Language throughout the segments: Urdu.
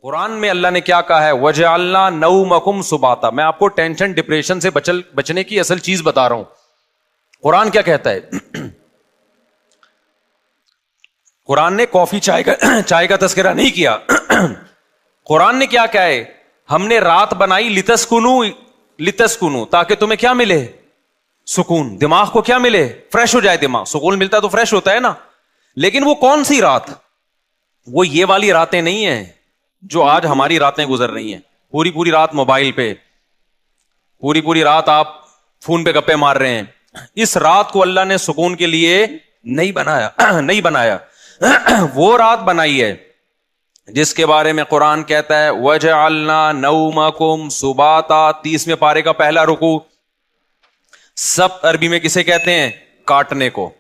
قرآن میں اللہ نے کیا کہا ہے؟ وَجَعَلْنَا نَوْمَكُمْ سُبَاتًا. میں آپ کو ٹینشن ڈپریشن سے بچنے کی اصل چیز بتا رہا ہوں. قرآن کیا کہتا ہے؟ قرآن نے کافی چائے کا تذکرہ نہیں کیا. قرآن نے کیا کہا ہے؟ ہم نے رات بنائی لتسکنو تاکہ تمہیں کیا ملے؟ سکون. دماغ کو کیا ملے؟ فریش ہو جائے دماغ. سکون ملتا ہے تو فریش ہوتا ہے نا. لیکن وہ کون سی رات؟ وہ یہ والی راتیں نہیں ہیں جو آج ہماری راتیں گزر رہی ہیں. پوری رات موبائل پہ, پوری رات آپ فون پہ گپے مار رہے ہیں. اس رات کو اللہ نے سکون کے لیے نہیں بنایا. وہ رات بنائی ہے جس کے بارے میں قرآن کہتا ہے وَجَعَلْنَا نَوْمَكُمْ سُبَاتًا. 30ویں پارے کا پہلا رکوع. سب عربی میں کسے کہتے ہیں؟ کاٹنے کو.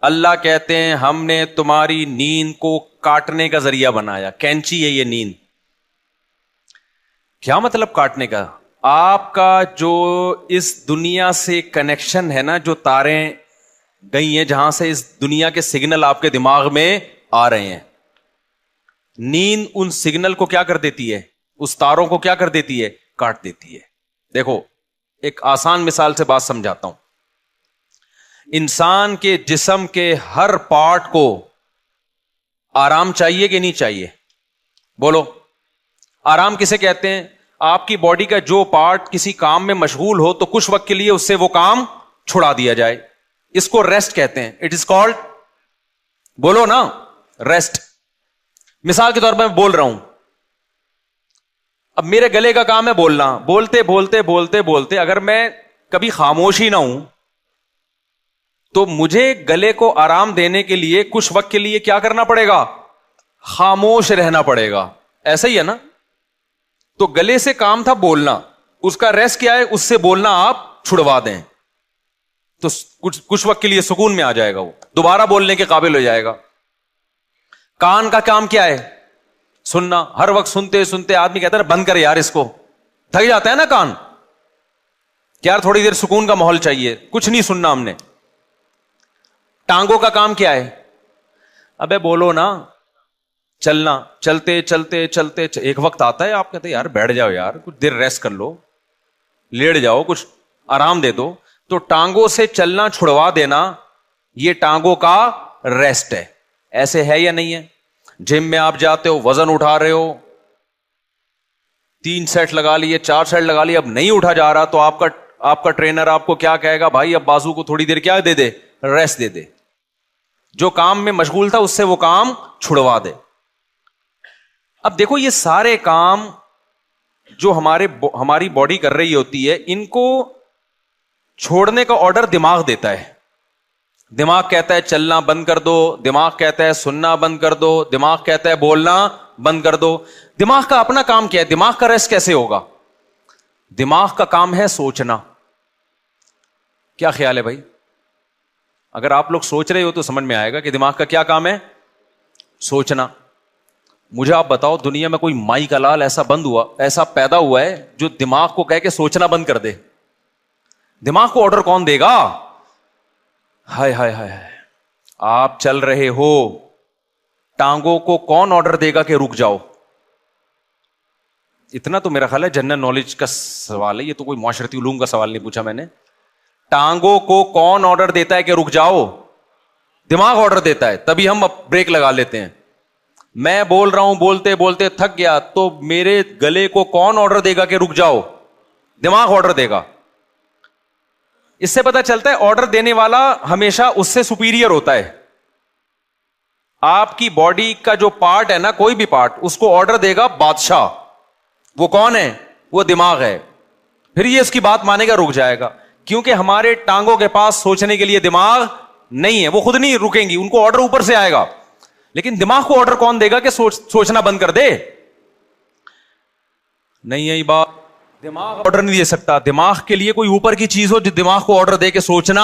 اللہ کہتے ہیں ہم نے تمہاری نیند کو کاٹنے کا ذریعہ بنایا. کینچی ہے یہ نیند. کیا مطلب کاٹنے کا؟ آپ کا جو اس دنیا سے کنیکشن ہے نا, جو تاریں گئی ہیں جہاں سے اس دنیا کے سگنل آپ کے دماغ میں آ رہے ہیں, نیند ان سگنل کو کیا کر دیتی ہے؟ اس تاروں کو کیا کر دیتی ہے؟ کاٹ دیتی ہے. دیکھو ایک آسان مثال سے بات سمجھاتا ہوں. انسان کے جسم کے ہر پارٹ کو آرام چاہیے کہ نہیں چاہیے؟ بولو. آرام کسے کہتے ہیں؟ آپ کی باڈی کا جو پارٹ کسی کام میں مشغول ہو تو کچھ وقت کے لیے اس سے وہ کام چھڑا دیا جائے, اس کو ریسٹ کہتے ہیں. اٹ از کالڈ, بولو نا, ریسٹ. مثال کے طور پر میں بول رہا ہوں, اب میرے گلے کا کام ہے بولنا. بولتے اگر میں کبھی خاموش ہی نہ ہوں تو مجھے گلے کو آرام دینے کے لیے کچھ وقت کے لیے کیا کرنا پڑے گا؟ خاموش رہنا پڑے گا. ایسا ہی ہے نا. تو گلے سے کام تھا بولنا, اس کا ریسٹ کیا ہے؟ اس سے بولنا آپ چھڑوا دیں تو کچھ وقت کے لیے سکون میں آ جائے گا, وہ دوبارہ بولنے کے قابل ہو جائے گا. کان کا کام کیا ہے؟ سننا. ہر وقت سنتے آدمی کہتا ہے نا بند کر یار اس کو, تھک جاتا ہے نا کان, یار تھوڑی دیر سکون کا ماحول چاہیے, کچھ نہیں سننا ہم نے. ٹانگوں کا کام کیا ہے؟ ابے بولو نا. چلنا. چلتے ایک وقت آتا ہے آپ کہتے ہیں یار بیٹھ جاؤ یار, کچھ دیر ریسٹ کر لو, لیٹ جاؤ, کچھ آرام دے دو. تو ٹانگوں سے چلنا چھڑوا دینا یہ ٹانگوں کا ریسٹ ہے. ایسے ہے یا نہیں ہے؟ جم میں آپ جاتے ہو, وزن اٹھا رہے ہو, 3 سیٹ لگا لیے, 4 سیٹ لگا لیے, اب نہیں اٹھا جا رہا تو آپ کا ٹرینر آپ کو کیا کہے گا؟ بھائی اب بازو کو تھوڑی دیر کیا دے دے؟ ریسٹ دے دے. جو کام میں مشغول تھا اس سے وہ کام چھڑوا دے. اب دیکھو یہ سارے کام جو ہماری باڈی کر رہی ہوتی ہے, ان کو چھوڑنے کا آرڈر دماغ دیتا ہے. دماغ کہتا ہے چلنا بند کر دو, دماغ کہتا ہے سننا بند کر دو, دماغ کہتا ہے بولنا بند کر دو. دماغ کا اپنا کام کیا ہے؟ دماغ کا ریسٹ کیسے ہوگا؟ دماغ کا کام ہے سوچنا. کیا خیال ہے بھائی؟ اگر آپ لوگ سوچ رہے ہو تو سمجھ میں آئے گا کہ دماغ کا کیا کام ہے؟ سوچنا. مجھے آپ بتاؤ دنیا میں کوئی مائی کا لال ایسا پیدا ہوا ہے جو دماغ کو کہہ کے سوچنا بند کر دے؟ دماغ کو آرڈر کون دے گا؟ ہائے آپ چل رہے ہو, ٹانگوں کو کون آرڈر دے گا کہ رک جاؤ؟ اتنا تو میرا خیال ہے جنرل نالج کا سوال ہے, یہ تو کوئی معاشرتی علوم کا سوال نہیں پوچھا میں نے. ٹانگوں کو کون آرڈر دیتا ہے کہ رک جاؤ؟ دماغ آرڈر دیتا ہے, تبھی ہم بریک لگا لیتے ہیں. میں بول رہا ہوں بولتے تھک گیا تو میرے گلے کو کون آرڈر دے گا کہ رک جاؤ؟ دماغ آرڈر دے گا. اس سے پتا چلتا ہے آرڈر دینے والا ہمیشہ اس سے سپیریئر ہوتا ہے. آپ کی باڈی کا جو پارٹ ہے نا, کوئی بھی پارٹ, اس کو آرڈر دے گا بادشاہ. وہ کون ہے؟ وہ دماغ ہے. پھر یہ اس کی بات مانے گا, رک جائے گا. کیونکہ ہمارے ٹانگوں کے پاس سوچنے کے لیے دماغ نہیں ہے, وہ خود نہیں رکیں گی, ان کو آرڈر اوپر سے آئے گا. لیکن دماغ کو آرڈر کون دے گا کہ سوچنا بند کر دے؟ نہیں ہے بات. دماغ آرڈر نہیں دے سکتا. دماغ کے لیے کوئی اوپر کی چیز ہو جو دماغ کو آرڈر دے کے سوچنا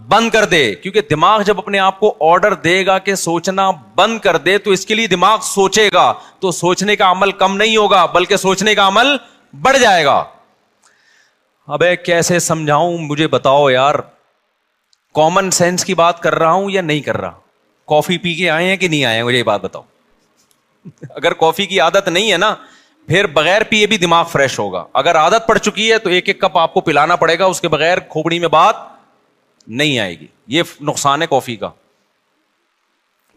بند کر دے. کیونکہ دماغ جب اپنے آپ کو آرڈر دے گا کہ سوچنا بند کر دے تو اس کے لیے دماغ سوچے گا, تو سوچنے کا عمل کم نہیں ہوگا بلکہ سوچنے کا عمل بڑھ جائے گا. ابے کیسے سمجھاؤں مجھے بتاؤ یار. کامن سینس کی بات کر رہا ہوں یا نہیں کر رہا؟ کافی پی کے آئے ہیں کہ نہیں آئے ہیں؟ مجھے یہ بات بتاؤ. اگر کافی کی عادت نہیں ہے نا پھر بغیر پیے بھی دماغ فریش ہوگا. اگر عادت پڑ چکی ہے تو ایک ایک کپ آپ کو پلانا پڑے گا, اس کے بغیر کھوپڑی میں بات نہیں آئے گی. یہ نقصان ہے کافی کا.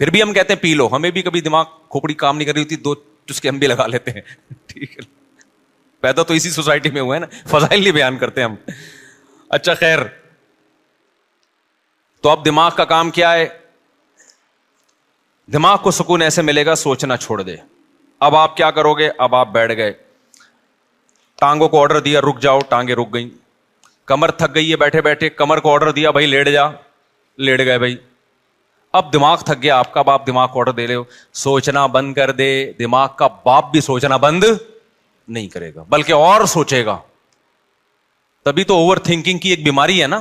پھر بھی ہم کہتے ہیں پی لو, ہمیں بھی کبھی دماغ کھوپڑی کام نہیں کر رہی ہوتی, 2 چسکے ہم بھی لگا لیتے ہیں. ٹھیک ہے, پیدا تو اسی سوسائٹی میں ہوئے نا, فضائل نہیں بیان کرتے ہم. اچھا خیر, تو اب دماغ کا کام کیا ہے؟ دماغ کو سکون ایسے ملے گا, سوچنا چھوڑ دے. اب آپ کیا کرو گے؟ اب آپ بیٹھ گئے, ٹانگوں کو آرڈر دیا رک جاؤ, ٹانگیں رک گئیں. کمر تھک گئی ہے بیٹھے بیٹھے, کمر کو آرڈر دیا بھائی لیٹ جا, لیٹ گئے بھائی. اب دماغ تھک گیا آپ کا, اب آپ دماغ کو آرڈر دے رہے ہو سوچنا بند کر دے. دماغ کا باپ بھی سوچنا بند نہیں کرے گا, بلکہ اور سوچے گا. تبھی تو اوور تھنکنگ کی ایک بیماری ہے نا.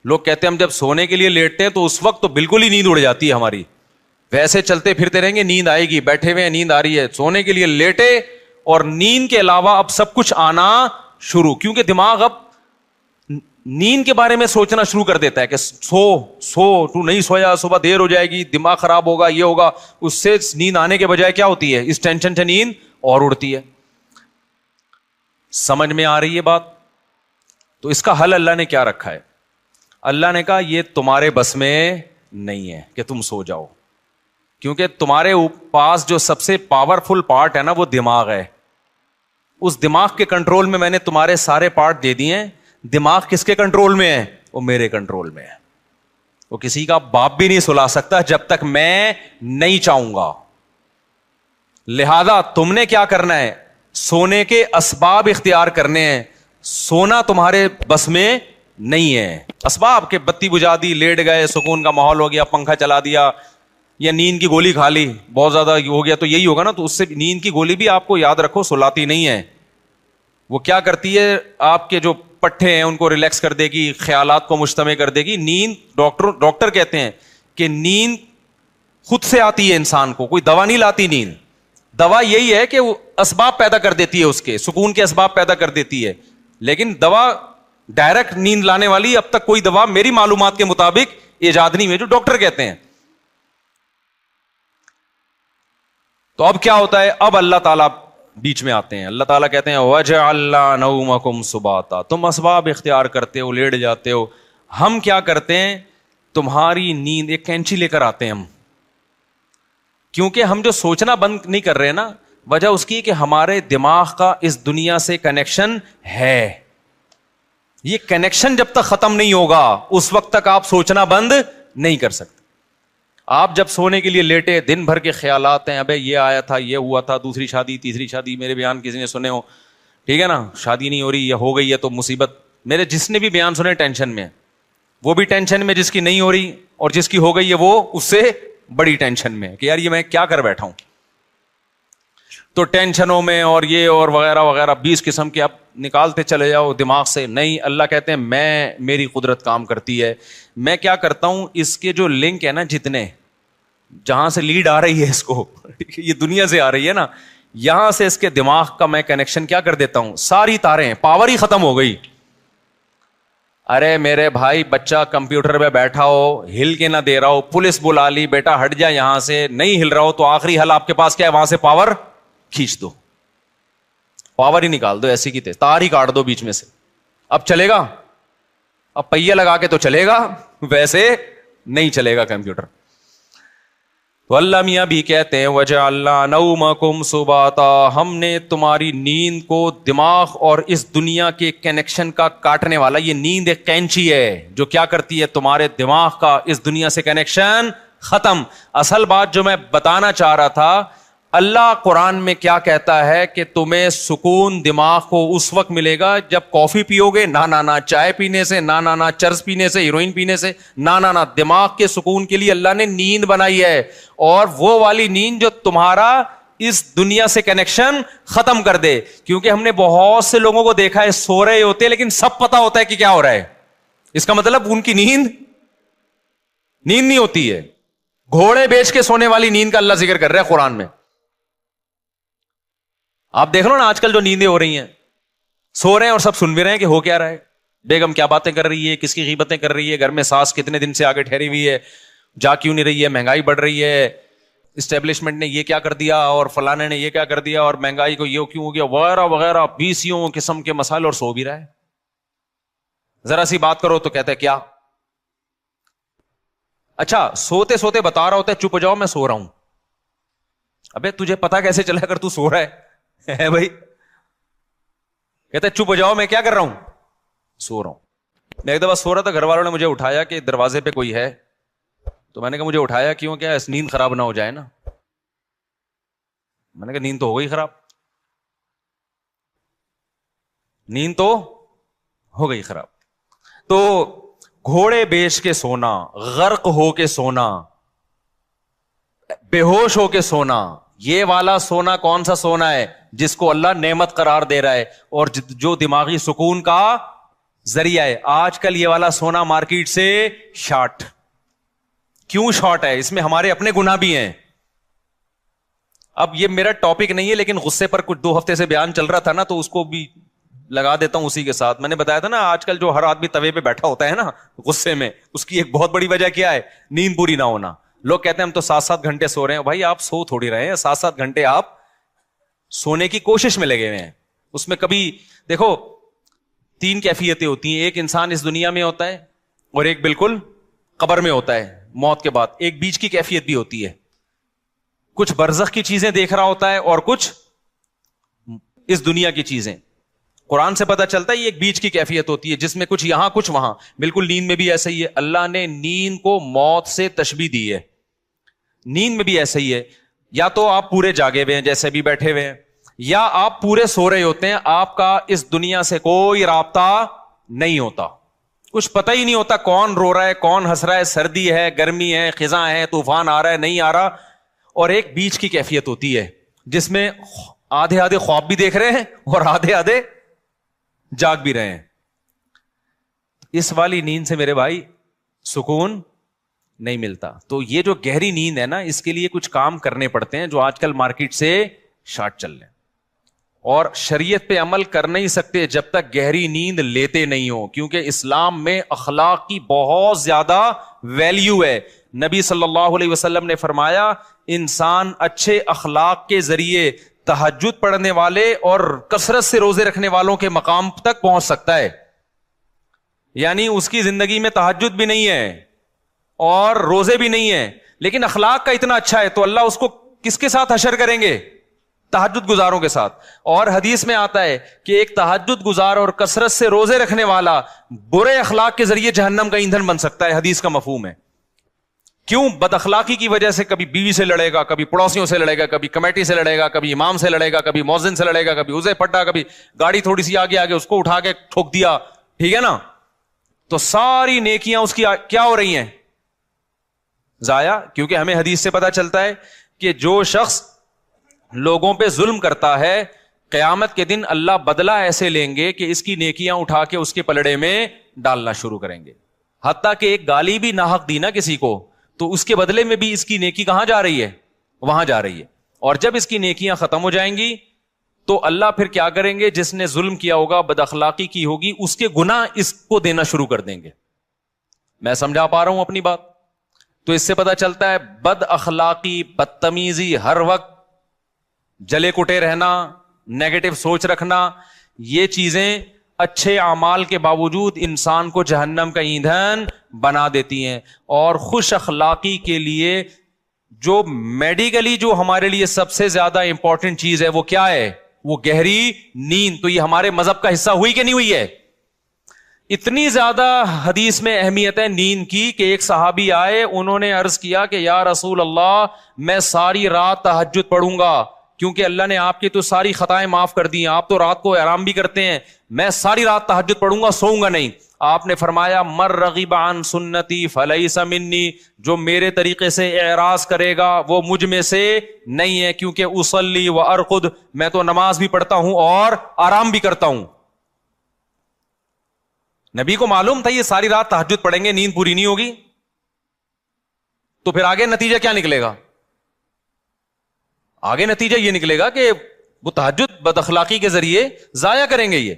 لوگ کہتے ہیں ہم جب سونے کے لیے لیٹتے ہیں تو اس وقت تو بالکل ہی نیند اڑ جاتی ہے ہماری. ویسے چلتے پھرتے رہیں گے نیند آئے گی, بیٹھے ہوئے نیند آ رہی ہے, سونے کے لیے لیٹے اور نیند کے علاوہ اب سب کچھ آنا شروع, کیونکہ دماغ اب نیند کے بارے میں سوچنا شروع کر دیتا ہے کہ سو تو نہیں سویا, صبح دیر ہو جائے گی, دماغ خراب ہوگا, یہ ہوگا. اس سے نیند آنے کے بجائے کیا ہوتی ہے؟ اس ٹینشن سے نیند اور اڑتی ہے. سمجھ میں آ رہی ہے بات؟ تو اس کا حل اللہ نے کیا رکھا ہے؟ اللہ نے کہا یہ تمہارے بس میں نہیں ہے کہ تم سو جاؤ, کیونکہ تمہارے پاس جو سب سے پاورفل پارٹ ہے نا وہ دماغ ہے. اس دماغ کے کنٹرول میں میں نے تمہارے سارے پارٹ دے دیے ہیں. دماغ کس کے کنٹرول میں ہے؟ وہ میرے کنٹرول میں ہے. وہ کسی کا باپ بھی نہیں سلا سکتا جب تک میں نہیں چاہوں گا. لہذا تم نے کیا کرنا ہے؟ سونے کے اسباب اختیار کرنے ہیں. سونا تمہارے بس میں نہیں ہے. اسباب کے بتی بجھا دی, لیٹ گئے, سکون کا ماحول ہو گیا, پنکھا چلا دیا, یا نیند کی گولی کھا لی, بہت زیادہ ہو گیا تو یہی ہوگا نا. تو اس سے نیند کی گولی بھی آپ کو یاد رکھو سلاتی نہیں ہے. وہ کیا کرتی ہے؟ آپ کے جو پٹھے ہیں ان کو ریلیکس کر دے گی, خیالات کو مجتمع کر دے گی. نیند ڈاکٹر کہتے ہیں کہ نیند خود سے آتی ہے انسان کو, کوئی دوا نہیں لاتی نیند. دوا یہی ہے کہ وہ اسباب پیدا کر دیتی ہے, اس کے سکون کے اسباب پیدا کر دیتی ہے. لیکن دوا ڈائریکٹ نیند لانے والی اب تک کوئی دوا میری معلومات کے مطابق ایجاد نہیں ہوئی, جو ڈاکٹر کہتے ہیں. تو اب کیا ہوتا ہے؟ اب اللہ تعالیٰ بیچ میں آتے ہیں. اللہ تعالیٰ کہتے ہیں وَجَعَلْنَا نَوْمَكُمْ سُبَاتًا, تم اسباب اختیار کرتے ہو, لیٹ جاتے ہو. ہم کیا کرتے ہیں؟ تمہاری نیند, ایک کینچی لے کر آتے ہیں ہم, کیونکہ ہم جو سوچنا بند نہیں کر رہے نا, وجہ اس کی کہ ہمارے دماغ کا اس دنیا سے کنیکشن ہے. یہ کنیکشن جب تک ختم نہیں ہوگا اس وقت تک آپ سوچنا بند نہیں کر سکتے. آپ جب سونے کے لیے لیٹے, دن بھر کے خیالات ہیں, ابے یہ آیا تھا, یہ ہوا تھا, دوسری شادی, تیسری شادی, میرے بیان کسی نے سنے ہو, ٹھیک ہے نا, شادی نہیں ہو رہی یا ہو گئی ہے تو مصیبت. میرے جس نے بھی بیان سنے ٹینشن میں, وہ بھی ٹینشن میں جس کی نہیں ہو رہی, اور جس کی ہو گئی ہے وہ اس سے بڑی ٹینشن میں کہ یار یہ میں کیا کر بیٹھا ہوں. تو ٹینشنوں میں اور یہ اور وغیرہ وغیرہ 20 قسم کے آپ نکالتے چلے جاؤ دماغ سے. نہیں, اللہ کہتے ہیں میری قدرت کام کرتی ہے. میں کیا کرتا ہوں, اس کے جو لنک ہے نا, جتنے جہاں سے لیڈ آ رہی ہے اس کو, یہ دنیا سے آ رہی ہے نا, یہاں سے اس کے دماغ کا میں کنیکشن کیا کر دیتا ہوں, ساری تاریں, پاور ہی ختم ہو گئی. ارے میرے بھائی, بچہ کمپیوٹر پہ بیٹھا ہو, ہل کے نہ دے رہا ہو, پولیس بلا لی, بیٹا ہٹ جا یہاں سے, نہیں ہل رہا ہو, تو آخری حل آپ کے پاس کیا ہے؟ وہاں سے پاور کھینچ دو, پاور ہی نکال دو, ایسی کی تیز تار ہی کاٹ دو بیچ میں سے. اب چلے گا؟ اب پہیہ لگا کے تو چلے گا, ویسے نہیں چلے گا کمپیوٹر. تو اللہ میاں بھی کہتے ہیں وَجَعَلْنَا نَوْمَكُمْ سُبَاتًا, ہم نے تمہاری نیند کو دماغ اور اس دنیا کے کنیکشن کا کاٹنے والا, یہ نیند ایک کینچی ہے جو کیا کرتی ہے؟ تمہارے دماغ کا اس دنیا سے کنیکشن ختم. اصل بات جو میں بتانا چاہ رہا تھا, اللہ قرآن میں کیا کہتا ہے کہ تمہیں سکون دماغ کو اس وقت ملے گا جب کافی پیو گے, نہ چائے پینے سے, نہ چرس پینے سے, ہیروئن پینے سے, نہ دماغ کے سکون کے لیے اللہ نے نیند بنائی ہے. اور وہ والی نیند جو تمہارا اس دنیا سے کنیکشن ختم کر دے. کیونکہ ہم نے بہت سے لوگوں کو دیکھا ہے سو رہے ہوتے لیکن سب پتا ہوتا ہے کہ کیا ہو رہا ہے. اس کا مطلب ان کی نیند نہیں ہوتی ہے. گھوڑے بیچ کے سونے والی نیند کا اللہ ذکر کر رہا ہے قرآن میں. آپ دیکھ لو نا آج کل جو نیندیں ہو رہی ہیں, سو رہے ہیں اور سب سن بھی رہے ہیں کہ ہو کیا رہا ہے, بیگم کیا باتیں کر رہی ہے, کس کی غیبتیں کر رہی ہے, گھر میں ساس کتنے دن سے آگے ٹھہری ہوئی ہے, جا کیوں نہیں رہی ہے, مہنگائی بڑھ رہی ہے, اسٹیبلشمنٹ نے یہ کیا کر دیا اور فلانے نے یہ کیا کر دیا اور مہنگائی کو یہ کیوں ہو گیا وغیرہ وغیرہ 20 قسم کے مسائل، اور سو بھی رہا ہے. ذرا سی بات کرو تو کہتے کیا. اچھا سوتے سوتے بتا رہا ہوتا ہے چپ ہو جاؤ میں سو رہا ہوں. ابے تجھے پتا کیسے چلا اگر تو سو رہا ہے بھائی. کہتا ہے چپ ہو جاؤ میں کیا کر رہا ہوں، سو رہا ہوں. میں ایک دفعہ سو رہا تھا، گھر والوں نے مجھے اٹھایا کہ دروازے پہ کوئی ہے، تو میں نے کہا مجھے اٹھایا کیوں، کیا نیند خراب نہ ہو جائے نا. میں نے کہا نیند تو ہو گئی خراب، نیند تو ہو گئی خراب. تو گھوڑے بیچ کے سونا، غرق ہو کے سونا، بے ہوش ہو کے سونا، یہ والا سونا کون سا سونا ہے جس کو اللہ نعمت قرار دے رہا ہے اور جو دماغی سکون کا ذریعہ ہے. آج کل یہ والا سونا مارکیٹ سے شارٹ. کیوں شارٹ ہے؟ اس میں ہمارے اپنے گناہ بھی ہیں. اب یہ میرا ٹاپک نہیں ہے لیکن غصے پر کچھ 2 ہفتے سے بیان چل رہا تھا نا، تو اس کو بھی لگا دیتا ہوں اسی کے ساتھ. میں نے بتایا تھا نا آج کل جو ہر آدمی توے پہ بیٹھا ہوتا ہے نا غصے میں، اس کی ایک بہت بڑی وجہ کیا ہے؟ نیند پوری نہ ہونا. لوگ کہتے ہیں ہم تو 7-7 گھنٹے سو رہے ہیں. بھائی آپ سو تھوڑی رہے ہیں، 7-7 گھنٹے آپ سونے کی کوشش میں لگے ہوئے ہیں. اس میں کبھی دیکھو 3 کیفیتیں ہوتی ہیں. ایک انسان اس دنیا میں ہوتا ہے اور ایک بالکل قبر میں ہوتا ہے موت کے بعد. ایک بیچ کی کیفیت بھی ہوتی ہے، کچھ برزخ کی چیزیں دیکھ رہا ہوتا ہے اور کچھ اس دنیا کی چیزیں. قرآن سے پتہ چلتا ہے یہ ایک بیچ کی کیفیت ہوتی ہے جس میں کچھ یہاں کچھ وہاں. بالکل نیند میں بھی ایسا ہی ہے. اللہ نے نیند کو موت سے تشبیہ دی ہے. نیند میں بھی ایسا ہی ہے، یا تو آپ پورے جاگے ہوئے ہیں جیسے بھی بیٹھے ہوئے ہیں، یا آپ پورے سو رہے ہوتے ہیں. آپ کا اس دنیا سے کوئی رابطہ نہیں ہوتا، کچھ پتہ ہی نہیں ہوتا کون رو رہا ہے کون ہنس رہا ہے، سردی ہے گرمی ہے خزاں ہے طوفان آ رہا ہے نہیں آ رہا. اور ایک بیچ کی کیفیت ہوتی ہے جس میں آدھے آدھے خواب بھی دیکھ رہے ہیں اور آدھے آدھے جاگ بھی رہے ہیں. اس والی نیند سے میرے بھائی سکون نہیں ملتا. تو یہ جو گہری نیند ہے نا، اس کے لیے کچھ کام کرنے پڑتے ہیں جو آج کل مارکیٹ سے شارٹ چل رہے ہیں. اور شریعت پہ عمل کر نہیں سکتے جب تک گہری نیند لیتے نہیں ہو، کیونکہ اسلام میں اخلاق کی بہت زیادہ ویلیو ہے. نبی صلی اللہ علیہ وسلم نے فرمایا انسان اچھے اخلاق کے ذریعے تہجد پڑھنے والے اور کثرت سے روزے رکھنے والوں کے مقام تک پہنچ سکتا ہے. یعنی اس کی زندگی میں تہجد بھی نہیں ہے اور روزے بھی نہیں ہیں، لیکن اخلاق کا اتنا اچھا ہے تو اللہ اس کو کس کے ساتھ حشر کریں گے؟ تہجد گزاروں کے ساتھ. اور حدیث میں آتا ہے کہ ایک تہجد گزار اور کثرت سے روزے رکھنے والا برے اخلاق کے ذریعے جہنم کا ایندھن بن سکتا ہے. حدیث کا مفہوم ہے. کیوں؟ بد اخلاقی کی وجہ سے کبھی بیوی سے لڑے گا، کبھی پڑوسیوں سے لڑے گا، کبھی کمیٹی سے لڑے گا، کبھی امام سے لڑے گا، کبھی مؤذن سے لڑے گا، کبھی اسے پٹا، کبھی گاڑی تھوڑی سی آگے آگے اس کو اٹھا کے ٹھوک دیا. ٹھیک ہے نا؟ تو ساری نیکیاں اس کی کیا ہو رہی ہیں؟ ضائع. کیونکہ ہمیں حدیث سے پتا چلتا ہے کہ جو شخص لوگوں پہ ظلم کرتا ہے قیامت کے دن اللہ بدلہ ایسے لیں گے کہ اس کی نیکیاں اٹھا کے اس کے پلڑے میں ڈالنا شروع کریں گے. حتیٰ کہ ایک گالی بھی ناحق دی نا کسی کو تو اس کے بدلے میں بھی اس کی نیکی کہاں جا رہی ہے؟ وہاں جا رہی ہے. اور جب اس کی نیکیاں ختم ہو جائیں گی تو اللہ پھر کیا کریں گے؟ جس نے ظلم کیا ہوگا بد اخلاقی کی ہوگی اس کے گناہ اس کو دینا شروع کر دیں گے. میں سمجھا پا رہا ہوں اپنی بات؟ تو اس سے پتا چلتا ہے بد اخلاقی بدتمیزی ہر وقت جلے کٹے رہنا نیگیٹو سوچ رکھنا یہ چیزیں اچھے اعمال کے باوجود انسان کو جہنم کا ایندھن بنا دیتی ہیں. اور خوش اخلاقی کے لیے جو میڈیکلی جو ہمارے لیے سب سے زیادہ امپورٹنٹ چیز ہے وہ کیا ہے؟ وہ گہری نیند. تو یہ ہمارے مذہب کا حصہ ہوئی کہ نہیں ہوئی ہے؟ اتنی زیادہ حدیث میں اہمیت ہے نیند کی کہ ایک صحابی آئے, انہوں نے عرض کیا کہ یا رسول اللہ میں ساری رات تہجد پڑھوں گا کیونکہ اللہ نے آپ کی تو ساری خطائیں معاف کر دی ہیں, آپ تو رات کو آرام بھی کرتے ہیں, میں ساری رات تہجد پڑھوں گا, سوؤں گا نہیں. آپ نے فرمایا مر رغب عن سنتی فلیس منی, جو میرے طریقے سے اعراض کرے گا وہ مجھ میں سے نہیں ہے, کیونکہ اصلی و ارقد, میں تو نماز بھی پڑھتا ہوں اور آرام بھی کرتا ہوں. نبی کو معلوم تھا یہ ساری رات تہجد پڑھیں گے نیند پوری نہیں ہوگی, تو پھر آگے نتیجہ کیا نکلے گا؟ آگے نتیجہ یہ نکلے گا کہ وہ تہجد بد اخلاقی کے ذریعے ضائع کریں گے. یہ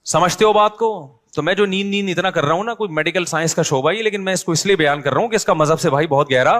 سمجھتے ہو بات کو؟ تو میں جو نیند اتنا کر رہا ہوں نا, کوئی میڈیکل سائنس کا شعبہ ہی, لیکن میں اس کو اس لیے بیان کر رہا ہوں کہ اس کا مذہب سے بھائی بہت گہرا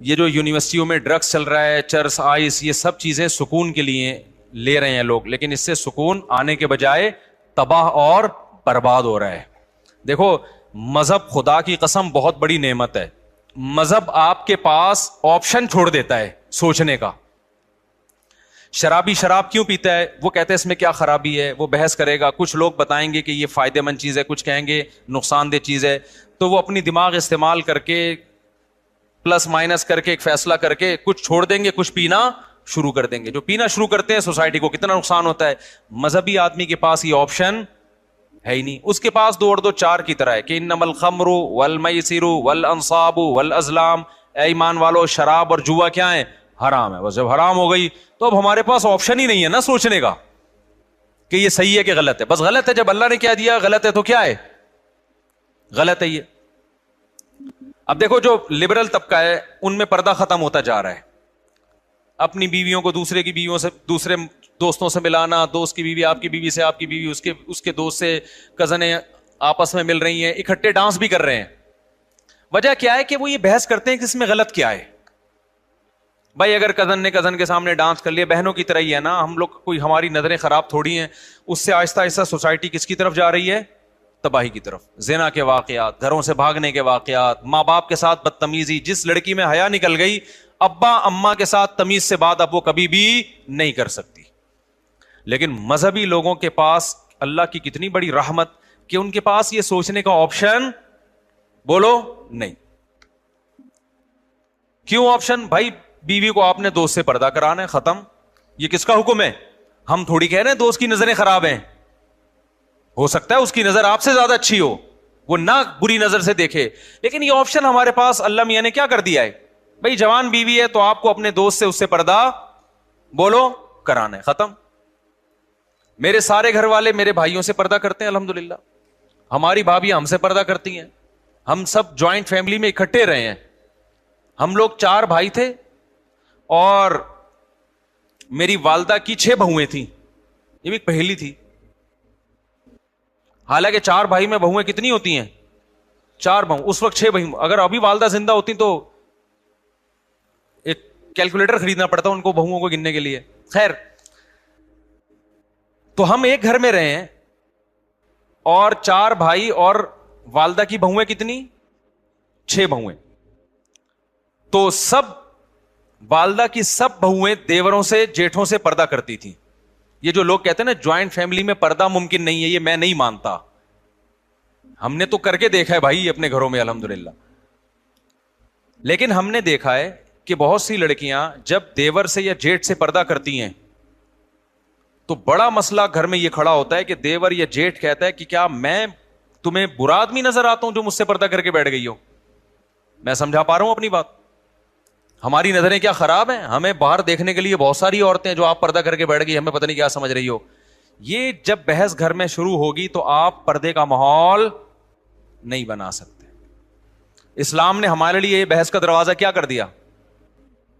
یہ جو یونیورسٹیوں میں ڈرگس چل رہا ہے, چرس, آئس, یہ سب چیزیں سکون کے لیے لے رہے ہیں لوگ, لیکن اس سے سکون آنے کے بجائے تباہ اور برباد ہو رہا ہے. دیکھو مذہب خدا کی قسم بہت بڑی نعمت ہے. مذہب آپ کے پاس آپشن چھوڑ دیتا ہے سوچنے کا. شرابی شراب کیوں پیتا ہے, وہ کہتے ہیں اس میں کیا خرابی ہے, وہ بحث کرے گا. کچھ لوگ بتائیں گے کہ یہ فائدہ مند چیز ہے, کچھ کہیں گے نقصان دہ چیز ہے. تو وہ اپنی دماغ استعمال کر کے پلس مائنس کر کے ایک فیصلہ کر کے کچھ چھوڑ دیں گے, کچھ پینا شروع کر دیں گے. جو پینا شروع کرتے ہیں سوسائٹی کو کتنا نقصان ہوتا ہے. مذہبی آدمی کے پاس یہ آپشن ہے ہی نہیں. اس کے پاس 2 اور 2 4 کی طرح ہے کہ انما الخمر والمیسر والانصاب والازلام, اے ایمان والو شراب اور جوا کیا ہے, حرام ہے. بس جب حرام ہو گئی تو اب ہمارے پاس آپشن ہی نہیں ہے نا سوچنے کا کہ یہ صحیح ہے کہ غلط ہے. بس غلط ہے, جب اللہ نے کیا دیا غلط ہے تو کیا ہے, غلط ہے یہ. اب دیکھو جو لبرل طبقہ ہے ان میں پردہ ختم ہوتا جا رہا ہے. اپنی بیویوں کو دوسرے کی بیویوں سے, دوسرے دوستوں سے ملانا, دوست کی بیوی آپ کی بیوی سے, آپ کی بیوی اس کے دوست سے, کزنیں آپس میں مل رہی ہیں, اکٹھے ڈانس بھی کر رہے ہیں. وجہ کیا ہے کہ وہ یہ بحث کرتے ہیں کہ اس میں غلط کیا ہے. بھائی اگر کزن نے کزن کے سامنے ڈانس کر لیا, بہنوں کی طرح ہی ہے نا, ہم لوگ کوئی ہماری نظریں خراب تھوڑی ہیں. اس سے آہستہ آہستہ سوسائٹی کس کی طرف جا رہی ہے, تباہی کی طرف. زنا کے واقعات, گھروں سے بھاگنے کے واقعات, ماں باپ کے ساتھ بدتمیزی. جس لڑکی میں حیا نکل گئی, ابا اماں کے ساتھ تمیز سے بات اب وہ کبھی بھی نہیں کر سکتی. لیکن مذہبی لوگوں کے پاس اللہ کی کتنی بڑی رحمت کہ ان کے پاس یہ سوچنے کا آپشن بولو نہیں. کیوں آپشن؟ بھائی بیوی کو آپ نے دوست سے پردہ کرانا ہے, ختم. یہ کس کا حکم ہے؟ ہم تھوڑی کہہ رہے ہیں دوست کی نظریں خراب ہیں. ہو سکتا ہے اس کی نظر آپ سے زیادہ اچھی ہو, وہ نہ بری نظر سے دیکھے, لیکن یہ آپشن ہمارے پاس اللہ میاں نے کیا کر دیا ہے. بھائی جوان بیوی ہے تو آپ کو اپنے دوست سے اس سے پردہ بولو کرانا ہے, ختم. میرے سارے گھر والے میرے بھائیوں سے پردہ کرتے ہیں الحمدللہ. ہماری بھابیاں ہم سے پردہ کرتی ہیں. ہم سب جوائنٹ فیملی میں اکٹھے رہے ہیں. ہم لوگ 4 بھائی تھے اور میری والدہ کی 6 بہویں تھیں. یہ بھی پہلی تھی. حالانکہ 4 بھائی میں بہویں کتنی ہوتی ہیں, 4 بہو. اس وقت 6 بہو. اگر ابھی والدہ زندہ ہوتی تو ایک کیلکولیٹر خریدنا پڑتا ان کو بہوؤں کو گننے کے لیے. خیر, تو ہم ایک گھر میں رہے ہیں اور 4 بھائی اور والدہ کی بہویں کتنی, 6 بہویں. تو سب والدہ کی سب بہویں دیوروں سے جیٹھوں سے پردہ کرتی تھیں. یہ جو لوگ کہتے ہیں نا جوائنٹ فیملی میں پردہ ممکن نہیں ہے, یہ میں نہیں مانتا. ہم نے تو کر کے دیکھا ہے بھائی اپنے گھروں میں الحمدللہ. لیکن ہم نے دیکھا ہے کہ بہت سی لڑکیاں جب دیور سے یا جیٹھ سے پردہ کرتی ہیں تو بڑا مسئلہ گھر میں یہ کھڑا ہوتا ہے کہ دیور یا جیٹھ کہتا ہے کہ کیا میں تمہیں برا آدمی نظر آتا ہوں جو مجھ سے پردہ کر کے بیٹھ گئی ہو. میں سمجھا پا رہا ہوں اپنی بات. ہماری نظریں کیا خراب ہیں؟ ہمیں باہر دیکھنے کے لیے بہت ساری عورتیں جو آپ پردہ کر کے بیٹھ گئی, ہمیں پتہ نہیں کیا سمجھ رہی ہو. یہ جب بحث گھر میں شروع ہوگی تو آپ پردے کا ماحول نہیں بنا سکتے. اسلام نے ہمارے لیے یہ بحث کا دروازہ کیا کر دیا,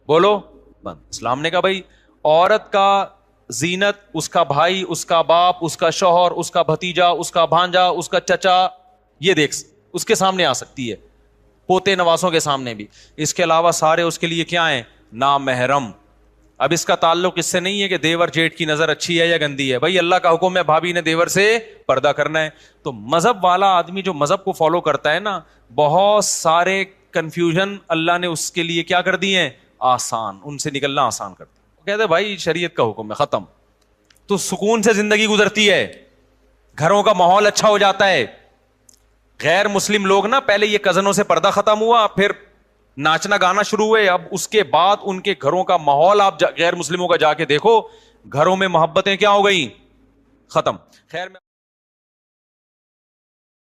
بولو بند. اسلام نے کہا بھائی عورت کا زینت اس کا بھائی, اس کا باپ, اس کا شوہر, اس کا بھتیجا, اس کا بھانجا, اس کا چچا, یہ دیکھ اس کے سامنے آ سکتی ہے, پوتے نواسوں کے سامنے بھی. اس کے علاوہ سارے اس کے لیے کیا ہیں, نامحرم. اب اس کا تعلق اس سے نہیں ہے کہ دیور جیٹ کی نظر اچھی ہے یا گندی ہے. بھائی اللہ کا حکم ہے بھابھی نے دیور سے پردہ کرنا ہے. تو مذہب والا آدمی جو مذہب کو فالو کرتا ہے نا, بہت سارے کنفیوژن اللہ نے اس کے لیے کیا کر دی ہیں, آسان, ان سے نکلنا آسان کر دیا. کہتے ہیں بھائی شریعت کا حکم ہے, ختم. تو سکون سے زندگی گزرتی ہے, گھروں کا ماحول اچھا ہو جاتا ہے. غیر مسلم لوگ نا پہلے یہ کزنوں سے پردہ ختم ہوا, پھر ناچنا گانا شروع ہوئے, اب اس کے بعد ان کے گھروں کا ماحول آپ غیر مسلموں کا جا کے دیکھو, گھروں میں محبتیں کیا ہو گئی, ختم. خیر میں